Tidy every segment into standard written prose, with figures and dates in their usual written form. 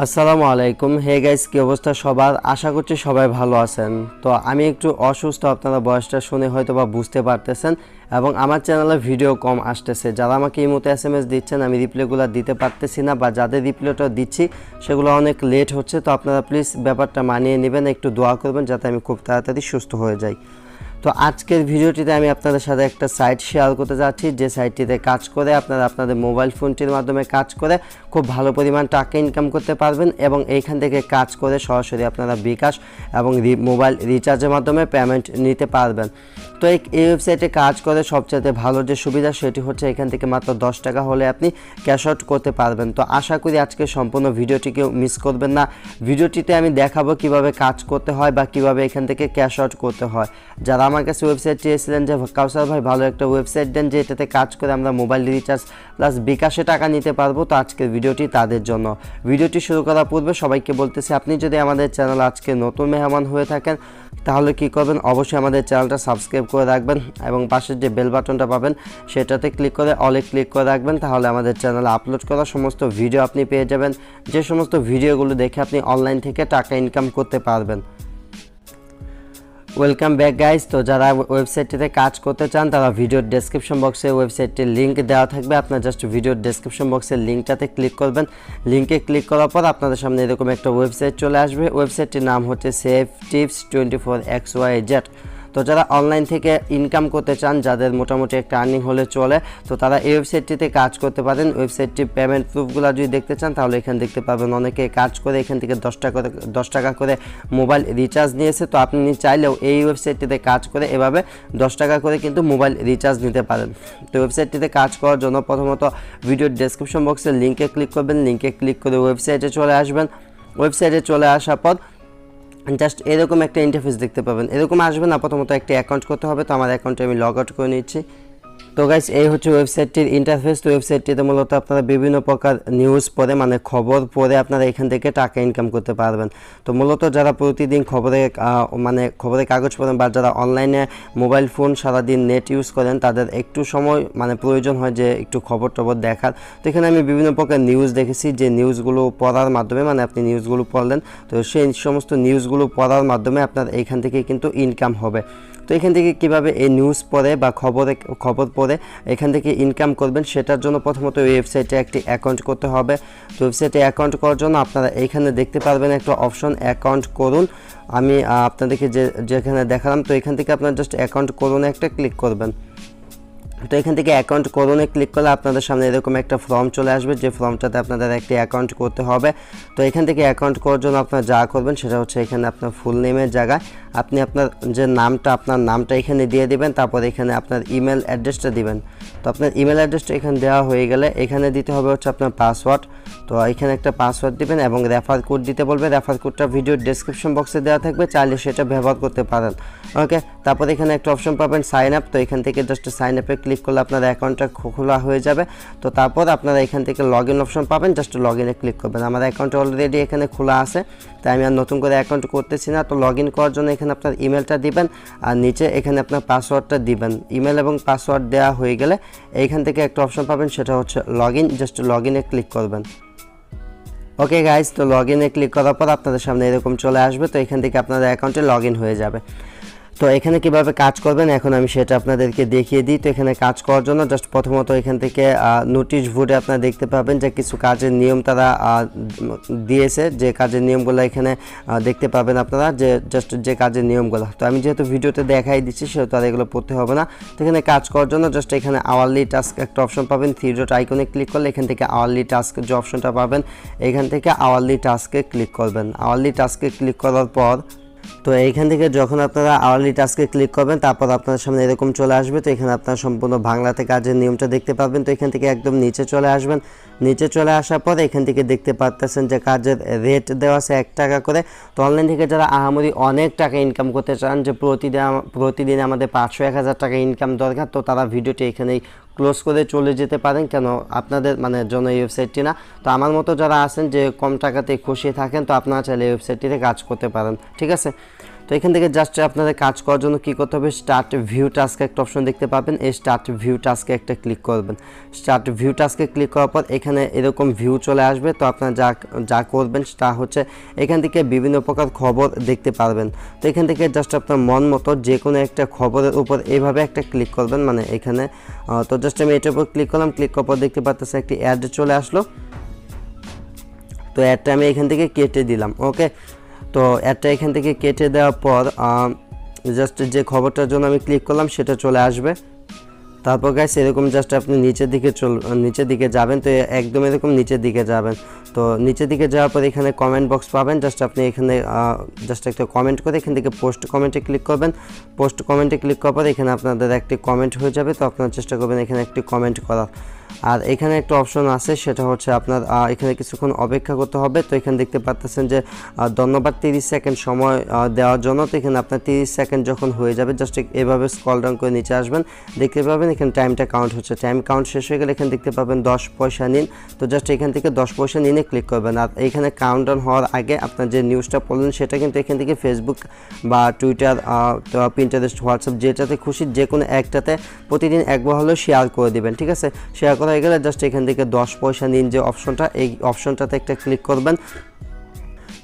আসসালামু আলাইকুম। Hey guys, কি অবস্থা সবার? আশা করছি সবাই ভালো আছেন। তো আমি একটু অসুস্থ, আপনারা বয়সটা শুনে হয়তো বা বুঝতে পারতেছেন, এবং আমার চ্যানেলে ভিডিও কম আসতেছে। যারা আমাকে এই মুহূর্তে SMS দিচ্ছেন আমি রিপ্লাইগুলো দিতে পারতেছি না, বা যাদের রিপ্লাইটা দিচ্ছি সেগুলো অনেক লেট হচ্ছে। তো আপনারা প্লিজ ব্যাপারটা মানিয়ে নেবেন, একটু দোয়া করবেন যাতে আমি খুব তাড়াতাড়ি সুস্থ হয়ে যাই। তো আজকের ভিডিওটিতে আমি আপনাদের সাথে একটা সাইট শেয়ার করতে যাচ্ছি, যে সাইটটিতে কাজ করে আপনারা আপনাদের মোবাইল ফোনটির মাধ্যমে কাজ করে খুব ভালো পরিমাণ টাকা ইনকাম করতে পারবেন, এবং এইখান থেকে কাজ করে সরাসরি আপনারা বিকাশ এবং মোবাইল রিচার্জের মাধ্যমে পেমেন্ট নিতে পারবেন। তো এই ওয়েবসাইটে কাজ করে সবচেয়ে ভালো যে সুবিধা সেটি হচ্ছে এখান থেকে মাত্র 10 টাকা হলে আপনি ক্যাশ আউট করতে পারবেন। তো আশা করি আজকে সম্পূর্ণ ভিডিওটি কেউ মিস করবেন না। ভিডিওটিতে আমি দেখাবো কিভাবে কাজ করতে হয় বা কিভাবে এখান থেকে ক্যাশ আউট করতে হয়। যারা আমার কাছে ওয়েবসাইট চেয়েছিলেন যে কাউসার ভাই ভালো একটা ওয়েবসাইট দেন যে এটাতে কাজ করে আমরা মোবাইল রিচার্জ প্লাস বিকাশে টাকা নিতে পারবো, তো আজকের ভিডিওটি তাদের জন্য। ভিডিওটি শুরু করার পূর্বে সবাইকে বলতেছি, আপনি যদি আমাদের চ্যানেল আজকে নতুন মেহমান হয়ে থাকেন তাহলে কি করবেন, অবশ্যই আমাদের চ্যানেলটা সাবস্ক্রাইব করে রাখবেন এবং পাশের যে বেল বাটনটা পাবেন সেটাতে ক্লিক করে অলে ক্লিক করে রাখবেন। তাহলে আমাদের চ্যানেলে আপলোড করা সমস্ত ভিডিও আপনি পেয়ে যাবেন, যে সমস্ত ভিডিওগুলো দেখে আপনি অনলাইন থেকে টাকা ইনকাম করতে পারবেন। Welcome back guys. তো যারা ওয়েবসাইটটিতে কাজ করতে চান তারা ভিডিওর ডেসক্রিপশন বক্সে ওয়েবসাইটটির লিঙ্ক দেওয়া থাকবে, আপনার জাস্ট ভিডিওর ডেসক্রিপশন বক্সের লিঙ্কটাতে ক্লিক করবেন। লিঙ্কে ক্লিক করার পর আপনাদের সামনে এরকম একটা ওয়েবসাইট চলে আসবে। ওয়েবসাইটটির নাম হচ্ছে SafeTips24XYZ। তো যারা অনলাইন থেকে ইনকাম করতে চান, যাদের মোটামুটি একটা আর্নিং হলে চলে, তো তারা এই ওয়েবসাইটটিতে কাজ করতে পারেন। ওয়েবসাইটটির পেমেন্ট প্রুফগুলো যদি দেখতে চান তাহলে এখানে দেখতে পাবেন অনেকে কাজ করে এখান থেকে 10 টাকা করে মোবাইল রিচার্জ নিয়েছে। তো আপনি চাইলেও এই ওয়েবসাইটটিতে কাজ করে এভাবে 10 টাকা করে কিন্তু মোবাইল রিচার্জ নিতে পারেন। তো ওয়েবসাইটটিতে কাজ করার জন্য প্রথমত ভিডিওর ডেসক্রিপশন বক্সের লিঙ্কে ক্লিক করবেন। লিঙ্কে ক্লিক করে ওয়েবসাইটে চলে আসবেন। ওয়েবসাইটে চলে আসার পর জাস্ট এরকম একটা ইন্টারফেস দেখতে পাবেন। এরকম আসবে না, প্রথমত একটা অ্যাকাউন্ট করতে হবে। তো আমার অ্যাকাউন্টে আমি লগ আউট করে নিচ্ছি। তো গাইস, এই হচ্ছে ওয়েবসাইটটির ইন্টারফেস। তো ওয়েবসাইটটিতে মূলত আপনারা বিভিন্ন প্রকার নিউজ পড়ে, মানে খবর পড়ে আপনারা এখান থেকে টাকা ইনকাম করতে পারবেন। তো মূলত যারা প্রতিদিন খবরের কাগজ পড়েন বা যারা অনলাইনে মোবাইল ফোন সারাদিন নেট ইউজ করেন তাদের একটু সময় প্রয়োজন হয় যে একটু খবর টবর দেখার। তো এখানে আমি বিভিন্ন প্রকার নিউজ দেখেছি, যে নিউজগুলো পড়ার মাধ্যমে আপনি নিউজগুলো পড়লেন, তো সেই সমস্ত নিউজগুলো পড়ার মাধ্যমে আপনার এইখান থেকে কিন্তু ইনকাম হবে। তো এখান থেকে কীভাবে এই নিউজ পড়ে বা খবর পড়ে এখান থেকে ইনকাম করবেন, সেটার জন্য প্রথমত ওয়েবসাইটে একটি অ্যাকাউন্ট করতে হবে। তো ওয়েবসাইটে অ্যাকাউন্ট করার জন্য আপনারা এইখানে দেখতে পারবেন একটা অপশন, অ্যাকাউন্ট করুন। আমি আপনাদেরকে যেখানে দেখালাম, তো এখান থেকে আপনারা জাস্ট অ্যাকাউন্ট করুন একটা ক্লিক করবেন। তো এখান থেকে অ্যাকাউন্ট করুনে ক্লিক করলে আপনাদের সামনে এরকম একটা ফর্ম চলে আসবে, যে ফর্মটাতে আপনাদের একটি অ্যাকাউন্ট করতে হবে। তো এখান থেকে অ্যাকাউন্ট করার জন্য আপনারা যা করবেন সেটা হচ্ছে এখানে আপনার ফুল নেমের জায়গায় আপনি আপনার যে আপনার নামটা এখানে দিয়ে দিবেন, তারপর এখানে আপনার ইমেল অ্যাড্রেসটা দিবেন। তো আপনার ইমেল অ্যাড্রেসটা এখানে দেওয়া হয়ে গেলে এখানে দিতে হবে হচ্ছে আপনার পাসওয়ার্ড। তো এখানে একটা পাসওয়ার্ড দিবেন এবং রেফার কোড দিতে বলবে। রেফার কোডটা ভিডিওর ডেসক্রিপশন বক্সে দেওয়া থাকবে, চাইলে সেটা ব্যবহার করতে পারেন। ওকে, তারপর এখানে একটা অপশন পাবেন সাইন আপ। তো এখান থেকে জাস্ট সাইন আপে ক্লিক করলে আপনার অ্যাকাউন্টটা খোলা হয়ে যাবে। তো তারপর আপনারা এখান থেকে লগ ইন অপশন পাবেন, জাস্ট লগ ইনে ক্লিক করবেন। আমার অ্যাকাউন্ট অলরেডি এখানে খোলা আছে, তাই আমি আর নতুন করে অ্যাকাউন্ট করতেছি না। তো লগ ইন করার জন্য এখানে আপনার ইমেলটা দিবেন আর নিচে এখানে আপনার পাসওয়ার্ডটা দিবেন। ইমেল এবং পাসওয়ার্ড দেওয়া হয়ে গেলে এইখান থেকে একটা অপশন পাবেন, সেটা হচ্ছে লগ ইন। জাস্ট লগ ইনে ক্লিক করবেন। ওকে গাইজ, তো লগ ইনে ক্লিক করার পর আপনাদের সামনে এরকম চলে আসবে। তো এখান থেকে আপনাদের অ্যাকাউন্টে লগ ইন হয়ে যাবে। তো এখানে কিভাবে কাজ করবেন এখন আমি সেটা আপনাদেরকে দেখিয়ে দিই। তো এখানে কাজ করার জন্য জাস্ট প্রথমত এখান থেকে নোটিশ বোর্ডে আপনারা দেখতে পাবেন যে কিছু কাজের নিয়ম তারা দিয়েছে, যে কাজের নিয়মগুলো এখানে দেখতে পাবেন আপনারা, যে জাস্ট যে কাজের নিয়মগুলো। তো আমি যেহেতু ভিডিওতে দেখাই দিচ্ছি সেহেতু আর এগুলো পড়তে হবে না। তো এখানে কাজ করার জন্য জাস্ট এখানে আওয়ারলি টাস্ক একটা অপশন পাবেন, 3 ডট আইকনে ক্লিক করলে এখান থেকে আওয়ারলি টাস্ক যে অপশনটা পাবেন এখান থেকে আওয়ারলি টাস্কে ক্লিক করবেন। আওয়ারলি টাস্কে ক্লিক করার পর তো এইখান থেকে যখন আপনারা আওয়ারলি টাস্কে ক্লিক করবেন তারপর আপনাদের সামনে এরকম চলে আসবে। তো এখানে আপনারা সম্পূর্ণ বাংলাতে কাজের নিয়মটা দেখতে পাবেন। তো এখান থেকে একদম নিচে চলে আসবেন। নিচে চলে আসার পর এখান থেকে দেখতে পাচ্ছেন যে কাজের রেট দেওয়া আছে 1 টাকা করে। তো অনলাইন থেকে যারা আহামরি অনেক টাকা ইনকাম করতে চান, যে প্রতিদিন আমাদের 500-1000 টাকা ইনকাম দরকার, তো তারা ভিডিওটি এখানেই ক্লোজ করে চলে যেতে পারেন, কেন আপনাদের জন্য এই ওয়েবসাইটটি না। তো আমার মতো যারা আছেন যে কম টাকাতে খুশি থাকেন, তো আপনারা চাইলে এই ওয়েবসাইটটিতে কাজ করতে পারেন, ঠিক আছে। তো এখান থেকে জাস্ট আপনাদের কাজ করার জন্য কী করতে হবে, স্টার্ট ভিউ টাস্ক একটা অপশন দেখতে পাবেন, এই স্টার্ট ভিউ টাস্কে একটা ক্লিক করবেন। স্টার্ট ভিউ টাস্কে ক্লিক করার পর এখানে এরকম ভিউ চলে আসবে। তো আপনারা যা করবেন তা হচ্ছে এখান থেকে বিভিন্ন প্রকার খবর দেখতে পারবেন। তো এখান থেকে জাস্ট আপনার মন মতো যে কোনো একটা খবরের উপর এইভাবে একটা ক্লিক করবেন, মানে এখানে তো জাস্ট আমি এটার উপর ক্লিক করলাম, ক্লিক করার পর দেখতে পাচ্ছেন একটি অ্যাড চলে আসলো। তো অ্যাডটা আমি এখান থেকে কেটে দিলাম। ওকে, তো অ্যাডটা এখান থেকে কেটে দেওয়ার পর জাস্ট যে খবরটার জন্য আমি ক্লিক করলাম সেটা চলে আসবে। তারপর গাইস এরকম জাস্ট আপনি নিচের দিকে যাবেন। তো একদম এরকম নিচের দিকে যাবেন। তো নিচের দিকে যাওয়ার পর এখানে কমেন্ট বক্স পাবেন, জাস্ট আপনি এখানে জাস্ট একটা কমেন্ট করে এখান থেকে পোস্ট কমেন্টে ক্লিক করবেন। পোস্ট কমেন্টে ক্লিক করার পর এখানে আপনাদের একটি কমেন্ট হয়ে যাবে। তো আপনারা চেষ্টা করবেন এখানে একটি কমেন্ট করার। আর এখানে একটা অপশন আছে, সেটা হচ্ছে আপনার এখানে কিছুক্ষণ অপেক্ষা করতে হবে। তো এখানে দেখতে পাচ্ছেন যে ধন্যবাদ 30 সেকেন্ড সময় দেওয়ার জন্য। তো এখানে আপনার 30 সেকেন্ড যখন হয়ে যাবে জাস্ট এভাবে স্ক্রল ডাউন করে নিচে আসবেন, দেখতে পাবেন এখানে টাইমটা কাউন্ট হচ্ছে। টাইম কাউন্ট শেষ হয়ে গেলে এখানে দেখতে পাবেন 10 পয়সা নিন। তো জাস্ট এখান থেকে 10 পয়সা নিনে ক্লিক করবেন। আর এখানে কাউন্ট ডাউন হওয়ার আগে আপনার যে নিউজটা পড়লেন সেটা কিন্তু এখান থেকে ফেসবুক বা টুইটার, পিন্টারেস্ট, হোয়াটসঅ্যাপ যেটাতে খুশি যে কোনো একটাতে প্রতিদিন একবার হলেও শেয়ার করে দেবেন। ঠিক আছে, শেয়ার করা হয়ে গেলে জাস্ট এখান থেকে 10 পয়সা নিন যে অপশনটা, এই অপশনটাতে একটা ক্লিক করবেন।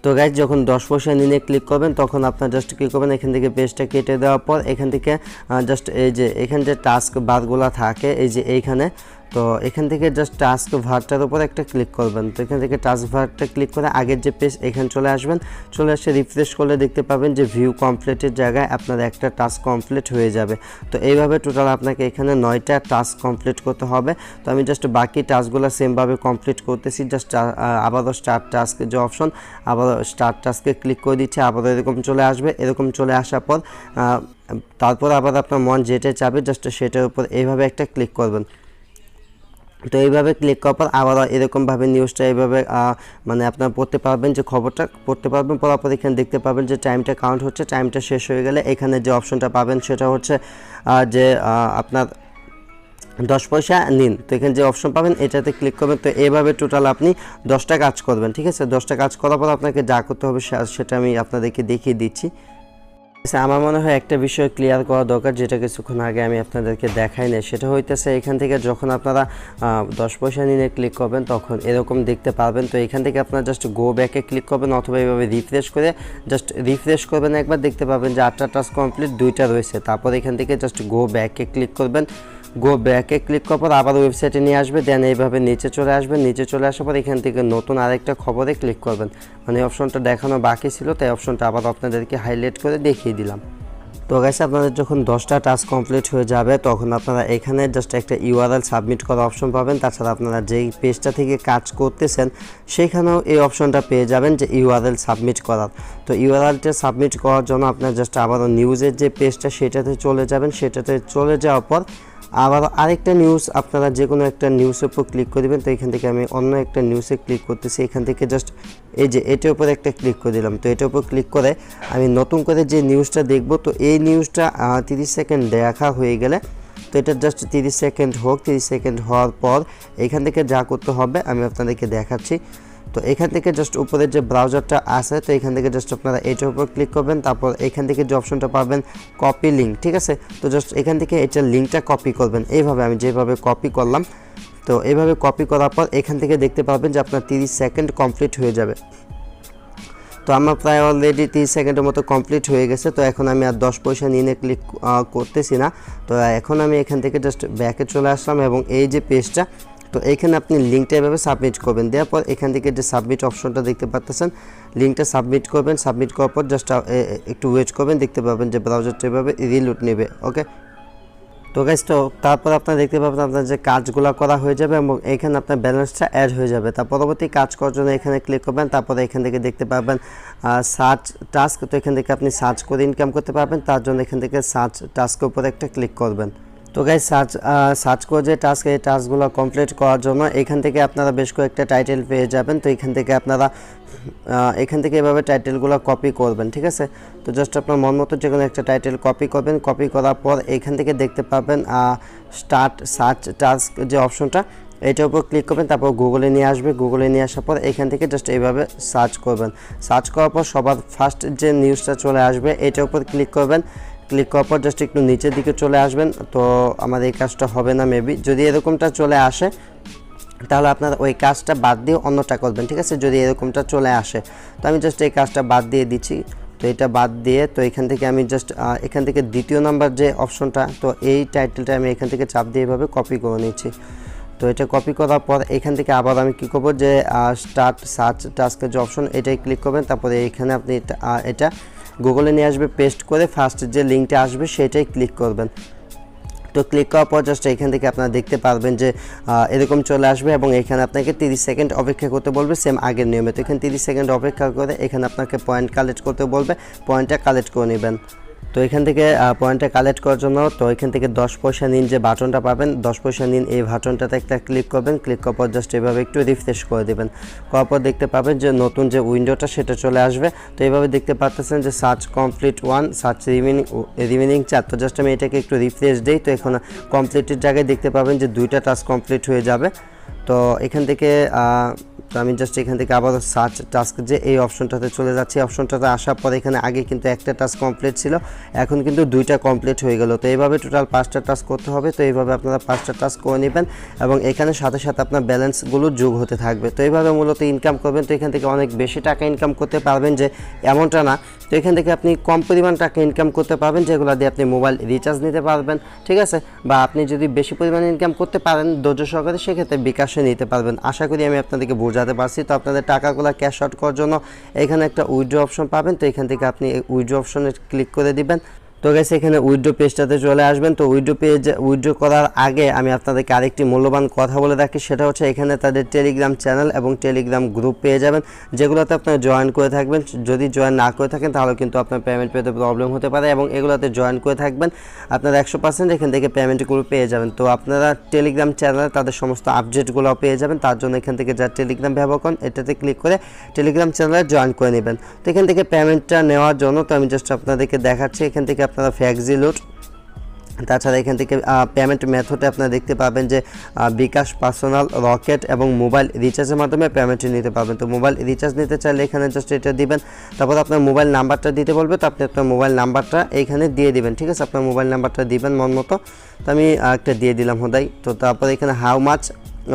তো গাইজ যখন 10 পয়সা নিয়ে ক্লিক করবেন তখন আপনার জাস্ট কী করবেন, এখান থেকে পেজটা কেটে দেওয়ার পর এখান থেকে জাস্ট এই যে এখানে যে টাস্ক বারগুলো থাকে এই যে এইখানে, তো এখান থেকে জাস্ট টাস্ক ভারটার উপর একটা ক্লিক করবেন। তো এখান থেকে টাস্ক ভারটা ক্লিক করে আগের যে পেজ এখানে চলে আসবেন। চলে আসে রিফ্রেশ করলে দেখতে পাবেন যে ভিউ কমপ্লিটের জায়গায় আপনার একটা টাস্ক কমপ্লিট হয়ে যাবে। তো এইভাবে টোটাল আপনাকে এখানে 9টা টাস্ক কমপ্লিট করতে হবে। তো আমি জাস্ট বাকি টাস্কগুলো সেমভাবে কমপ্লিট করতেছি। জাস্ট আবারও স্টার্ট টাস্ক যে অপশন, আবারও স্টার্ট টাস্কে ক্লিক করে দিচ্ছে, আবারও এরকম চলে আসবে। এরকম চলে আসার পর তারপর আবার আপনার মন যেটা চাবে জাস্ট সেটার উপর এইভাবে একটা ক্লিক করবেন। তো এইভাবে ক্লিক করার পর আবার এরকমভাবে নিউজটা এইভাবে মানে আপনারা পড়তে পারবেন, যে খবরটা পড়তে পারবেন। পড়ার পর এখানে দেখতে পাবেন যে টাইমটা কাউন্ট হচ্ছে। টাইমটা শেষ হয়ে গেলে এখানে যে অপশনটা পাবেন সেটা হচ্ছে যে আপনার 10 পয়সা নিন। তো এখানে যে অপশন পাবেন এটাতে ক্লিক করবেন। তো এইভাবে টোটাল আপনি 10টা কাজ করবেন। ঠিক আছে, 10টা কাজ করার পর আপনাকে যা করতে হবে সেটা আমি আপনাদেরকে দেখিয়ে দিচ্ছি। আমার মনে হয় একটা বিষয় ক্লিয়ার করা দরকার, যেটা কিছুক্ষণ আগে আমি আপনাদেরকে দেখাই না। সেটা হইতেছে এখান থেকে যখন আপনারা 10 পয়সা নিয়ে ক্লিক করবেন তখন এরকম দেখতে পারবেন। তো এখান থেকে আপনারা জাস্ট গো ব্যাকে ক্লিক করবেন অথবা এইভাবে রিফ্রেশ করে জাস্ট রিফ্রেশ করবেন একবার, দেখতে পাবেন যে 8টা টাস্ক কমপ্লিট, 2টা রয়েছে। তারপর এখান থেকে জাস্ট গো ব্যাকে ক্লিক করবেন। গো ব্যাকে ক্লিক করার পর আবার ওয়েবসাইটে নিয়ে আসবে। দেন এইভাবে নিচে চলে আসবেন। নিচে চলে আসার পর এখান থেকে নতুন আরেকটা খবরে ক্লিক করবেন। মানে অপশনটা দেখানো বাকি ছিল, তাই অপশনটা আবার আপনাদেরকে হাইলাইট করে দেখিয়ে দিলাম। তো গাইস আপনাদের যখন 10টা টাস্ক কমপ্লিট হয়ে যাবে তখন আপনারা এখানে জাস্ট একটা ইউআরএল সাবমিট করার অপশন পাবেন। তাছাড়া আপনারা যেই পেজটা থেকে কাজ করতেছেন সেখানেও এই অপশনটা পেয়ে যাবেন যে ইউআরএল সাবমিট করার। তো ইউআরএলটা সাবমিট করার জন্য আপনারা জাস্ট আবারও নিউজের যে পেজটা সেটাতে চলে যাবেন। সেটাতে চলে যাওয়ার পর আবার আরেকটা নিউজ, আপনারা যে কোনো একটা নিউজের উপর ক্লিক করে দেবেন। তো এখান থেকে আমি অন্য একটা নিউজে ক্লিক করতেছি। এখান থেকে জাস্ট এই যে এটার উপর একটা ক্লিক করে দিলাম। তো এটার উপর ক্লিক করে আমি নতুন করে যে নিউজটা দেখব, তো এই নিউজটা 30 সেকেন্ড দেখা হয়ে গেলে, তো এটা জাস্ট 30 সেকেন্ড হোক। 30 সেকেন্ড হওয়ার পর এখান থেকে যা করতে হবে আমি আপনাদেরকে দেখাচ্ছি। তো এখান থেকে জাস্ট উপরের যে ব্রাউজারটা আছে, তো এখান থেকে জাস্ট আপনারা এটার উপর ক্লিক করবেন। তারপর এখান থেকে যে অপশনটা পাবেন কপি লিঙ্ক, ঠিক আছে। তো জাস্ট এখান থেকে এটার লিঙ্কটা কপি করবেন এইভাবে, আমি যেভাবে কপি করলাম। তো এইভাবে কপি করার পর এখান থেকে দেখতে পাবেন যে আপনার 30 সেকেন্ড কমপ্লিট হয়ে যাবে। তো আমার প্রায় অলরেডি 30 সেকেন্ডের মতো কমপ্লিট হয়ে গেছে। তো এখন আমি আর 10 পয়সা নিয়ে ক্লিক করতেছি না। তো এখন আমি এখান থেকে জাস্ট ব্যাকে চলে আসলাম এবং এই যে পেজটা, তো এইখানে আপনি লিঙ্কটা এভাবে সাবমিট করবেন। দেওয়ার পর এখান থেকে যে সাবমিট অপশনটা দেখতে পাচ্ছেন, লিঙ্কটা সাবমিট করবেন। সাবমিট করার পর জাস্ট একটু ওয়েট করবেন, দেখতে পাবেন যে ব্রাউজারটা এভাবে রিলোড নেবে। ওকে, তো গাইস, তো তারপর আপনারা দেখতে পাবেন আপনার যে কাজগুলো করা হয়ে যাবে এবং এখানে আপনার ব্যালেন্সটা অ্যাড হয়ে যাবে। তার পরবর্তী কাজ করার জন্য এখানে ক্লিক করবেন। তারপরে এখান থেকে দেখতে পাবেন সার্চ টাস্ক। তো এখান থেকে আপনি সার্চ করে ইনকাম করতে পারবেন। তার জন্য এখান থেকে সার্চ টাস্কের উপরে একটা ক্লিক করবেন। তো গাইস সার্চ করে যে টাস্ক, এই টাস্কগুলো কমপ্লিট করার জন্য এখান থেকে আপনারা বেশ কয়েকটা টাইটেল পেয়ে যাবেন। তো এখান থেকে আপনারা এভাবে টাইটেলগুলো কপি করবেন। ঠিক আছে, তো জাস্ট আপনার মন মতো যে কোনো একটা টাইটেল কপি করবেন। কপি করার পর এখান থেকে দেখতে পাবেন স্টার্ট সার্চ টাস্ক যে অপশনটা, এটার উপর ক্লিক করবেন, তারপর গুগলে নিয়ে আসবে। গুগলে নিয়ে আসার পর এখান থেকে জাস্ট এইভাবে সার্চ করবেন। সার্চ করার পর সবার ফার্স্ট যে নিউজটা চলে আসবে এটার উপর ক্লিক করবেন। ক্লিক করার পর জাস্ট একটু নিচের দিকে চলে আসবেন। তো আমার এই কাজটা হবে না মেবি, যদি এরকমটা চলে আসে তাহলে আপনারা ওই কাজটা বাদ দিয়ে অন্যটা করবেন, ঠিক আছে। যদি এরকমটা চলে আসে তো আমি জাস্ট এই কাজটা বাদ দিয়ে দিচ্ছি। তো এটা বাদ দিয়ে তো এখান থেকে আমি জাস্ট এখান থেকে দ্বিতীয় নাম্বার যে অপশনটা, তো এই টাইটেলটা আমি এখান থেকে চাপ দিয়ে এভাবে কপি করে নিচ্ছি। তো এটা কপি করার পর এখান থেকে আবার আমি কী করবো, যে স্টার্ট সার্চ টাস্কের যে অপশন এটাই ক্লিক করবেন। তারপরে এখানে আপনি এটা গুগলে নিয়ে আসবে, পেস্ট করে ফার্স্ট যে লিঙ্কটা আসবে সেটাই ক্লিক করবেন। তো ক্লিক করার পর জাস্ট এখান থেকে আপনারা দেখতে পারবেন যে এরকম চলে আসবে এবং এখানে আপনাকে 30 সেকেন্ড অপেক্ষা করতে বলবে সেম আগের নিয়মে। তো এখানে 30 সেকেন্ড অপেক্ষা করে এখানে আপনাকে পয়েন্ট কালেক্ট করতে বলবে, পয়েন্টটা কালেক্ট করে নেবেন। তো এখান থেকে পয়েন্টটা কালেক্ট করার জন্য তো এখান থেকে 10 পয়সা নিন যে বাটনটা পাবেন, 10 পয়সা নিন এই বাটনটাতে একটা ক্লিক করবেন। ক্লিক করার পর জাস্ট এভাবে একটু রিফ্রেশ করে দেবেন। করার পর দেখতে পাবেন যে নতুন যে উইন্ডোটা সেটা চলে আসবে। তো এইভাবে দেখতে পাচ্ছেন যে সার্চ কমপ্লিট 1, সার্চ রিমেনিং 4। তো জাস্ট আমি এটাকে একটু রিফ্রেশ দিই। তো এখন কমপ্লিটের জায়গায় দেখতে পাবেন যে 2টা টাস্ক কমপ্লিট হয়ে যাবে। তো এখান থেকে তো আমি জাস্ট এখান থেকে আবার সার্চ টাস্ক যে এই অপশনটাতে চলে যাচ্ছি। অপশনটাতে আসার পর এখানে আগে কিন্তু একটা টাস্ক কমপ্লিট ছিল, এখন কিন্তু 2টা কমপ্লিট হয়ে গেল। তো এইভাবে টোটাল 5টা টাস্ক করতে হবে। তো এইভাবে আপনারা 5টা টাস্ক করে নেবেন এবং এখানে সাথে সাথে আপনার ব্যালেন্সগুলো যোগ হতে থাকবে। তো এইভাবে মূলত ইনকাম করবেন। তো এখান থেকে অনেক বেশি টাকা ইনকাম করতে পারবেন যে এমনটা না। তো এখান থেকে আপনি কম পরিমাণ টাকা ইনকাম করতে পারবেন, যেগুলো দিয়ে আপনি মোবাইল রিচার্জ নিতে পারবেন, ঠিক আছে। বা আপনি যদি বেশি পরিমাণে ইনকাম করতে পারেন ধৈর্য সহকারে, সেক্ষেত্রে বিকাশে নিতে পারবেন। আশা করি আমি আপনাদেরকে বোঝাতে পারছি। তো আপনাদের টাকাগুলো ক্যাশ আউট করার জন্য এখানে একটা উইথড্র অপশন পাবেন। তো এখান থেকে আপনি উইথড্র অপশনে ক্লিক করে দিবেন। তো গাইস এখানে উইথড্র পেজটাতে চলে আসবেন। তো উইথড্র করার আগে আমি আপনাদেরকে আরেকটি মূল্যবান কথা বলে রাখি, সেটা হচ্ছে এখানে তাদের টেলিগ্রাম চ্যানেল এবং টেলিগ্রাম গ্রুপ পেয়ে যাবেন, যেগুলোতে আপনারা জয়েন করে থাকবেন। যদি জয়েন না করে থাকেন তাহলে কিন্তু আপনার পেমেন্ট পেতে প্রবলেম হতে পারে, এবং এগুলোতে জয়েন করে থাকবেন আপনারা 100% এখান থেকে পেমেন্টগুলো পেয়ে যাবেন। তো আপনারা টেলিগ্রাম চ্যানেলে তাদের সমস্ত আপডেটগুলো পেয়ে যাবেন। তার জন্য এখান থেকে যা টেলিগ্রাম ব্যবহার করেন এটাতে ক্লিক করে টেলিগ্রাম চ্যানেলে জয়েন করে নেবেন। তো এখান থেকে পেমেন্টটা নেওয়ার জন্য তো আমি জাস্ট আপনাদেরকে দেখাচ্ছি। এখান থেকে আপনারা ফ্যাক্সিলোড, তাছাড়া এখান থেকে পেমেন্ট মেথডে আপনারা দেখতে পাবেন যে বিকাশ, পার্সোনাল, রকেট এবং মোবাইল রিচার্জের মাধ্যমে পেমেন্ট নিতে পারবেন। তো মোবাইল রিচার্জ নিতে চাইলে এখানে জাস্ট এটা দিবেন, তারপর আপনার মোবাইল নাম্বারটা দিতে বলবে। তো আপনি আপনার মোবাইল নাম্বারটা এইখানে দিয়ে দিবেন, ঠিক আছে। আপনার মোবাইল নাম্বারটা দিবেন মন মতো। তো আমি একটা দিয়ে দিলাম হোদাই। তো তারপর এখানে হাউ মাছ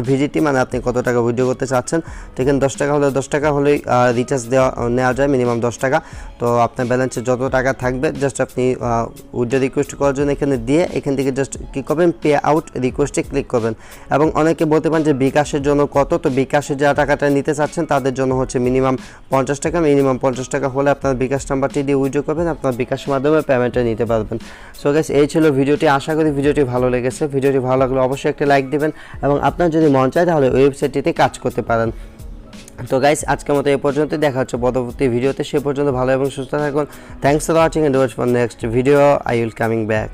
ভিজিটি, মানে আপনি কত টাকা উইথড্র করতে চাচ্ছেন। তো এখানে 10 টাকা হলে 10 টাকা হলেই রিচার্জ নেওয়া যায়, মিনিমাম 10 টাকা। তো আপনার ব্যালেন্সে যত টাকা থাকবে জাস্ট আপনি উইথড্র রিকোয়েস্ট করার জন্য এখানে দিয়ে এখান থেকে জাস্ট কী করবেন, পে আউট রিকোয়েস্টে ক্লিক করবেন। এবং অনেকে বলতে পারেন যে বিকাশের জন্য কত, তো বিকাশে যা টাকাটা নিতে চাচ্ছেন তাদের জন্য হচ্ছে মিনিমাম 50 টাকা। মিনিমাম 50 টাকা হলে আপনার বিকাশ নাম্বারটি দিয়ে উইথড্র করবেন, আপনার বিকাশের মাধ্যমে পেমেন্টটা নিতে পারবেন। সো গাইস এই ছিল ভিডিওটি। আশা করি ভিডিওটি ভালো লেগেছে। ভিডিওটি ভালো লাগলে অবশ্যই একটা লাইক দেবেন এবং আপনার যদি মন চায় তাহলে ওয়েবসাইটটিতে কাজ করতে পারেন। তো গাইস আজকের মতো এই পর্যন্ত, দেখা হচ্ছে পরবর্তী ভিডিওতে। সে পর্যন্ত ভালো এবং সুস্থ থাকুন। Thanks for watching and watch for next video. I will coming back.